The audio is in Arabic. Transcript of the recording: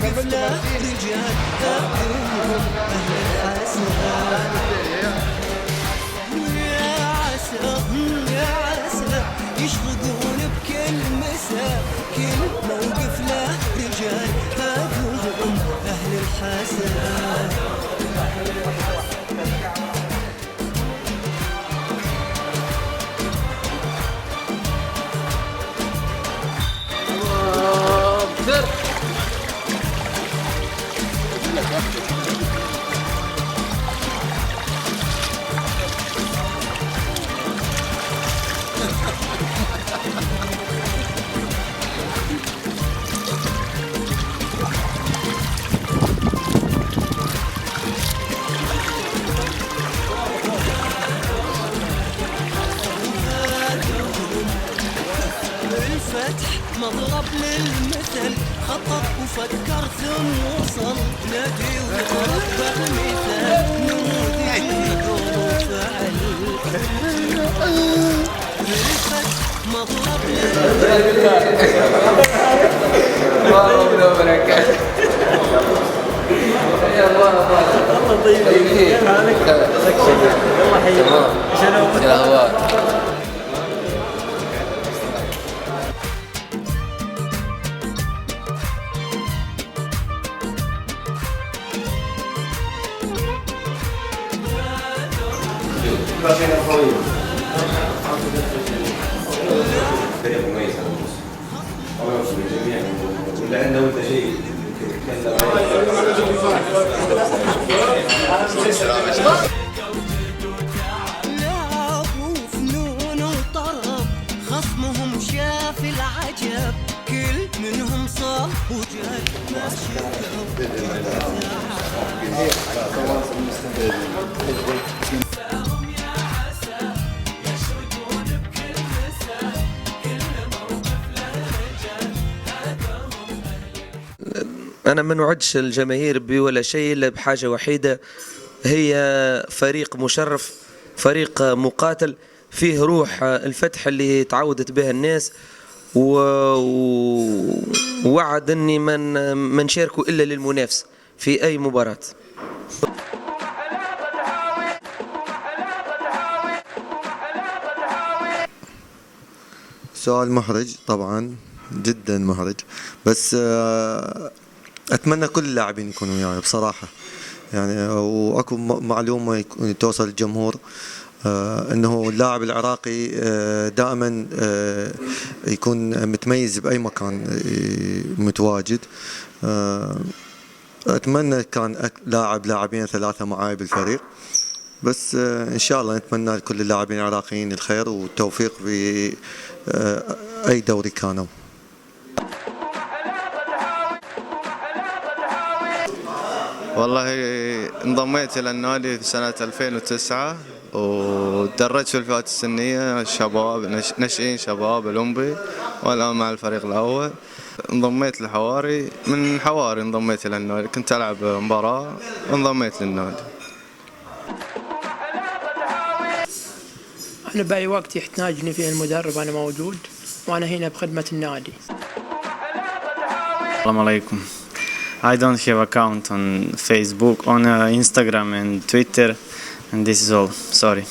موقف له رجال تابعهم أهل الحسن. يا عسى يا عسى يشرقون بكل مساء، كل موقف له رجال تابعهم أهل الحسن. الفتح مضرب للمثل، خطط وفكر ثم وصل، نادي وطبق مثال نموذج وفعل. الفتح مضرب فريق مميز على الموسم، الله يوفق الجميع. ولا عنده انت شيء تتكلم لعبوا فنون وطرب، خصمهم شاف العجب، كل منهم صار وجاب ما شافوا. أنا ما نوعدش الجماهير بولا شيء إلا بحاجة وحيدة، هي فريق مشرف، فريق مقاتل، فيه روح الفتح اللي تعودت بها الناس، ووعد أني ما نشاركوا إلا للمنافس في أي مباراة. سؤال محرج طبعا، جدا محرج، بس اتمنى كل اللاعبين يكونوا وياي بصراحه يعني. واكو معلومه توصل للجمهور، انه اللاعب العراقي دائما يكون متميز باي مكان متواجد. اتمنى كان لاعبين ثلاثه معاي بالفريق، بس ان شاء الله نتمنى لكل اللاعبين العراقيين الخير والتوفيق في اي دوري كانوا. والله انضميت إلى النادي في سنة 2009 ودرجت في الفئات السنية شباب ناشئين شباب أولمبي، والآن مع الفريق الأول. انضميت للحواري، من حواري انضميت إلى النادي، كنت ألعب مباراة وانضميت للنادي. أنا بأي وقت يحتاجني فيه المدرب أنا موجود، وأنا هنا بخدمة النادي. السلام عليكم. I don't have account on Facebook, on Instagram and Twitter, and this is all. Sorry.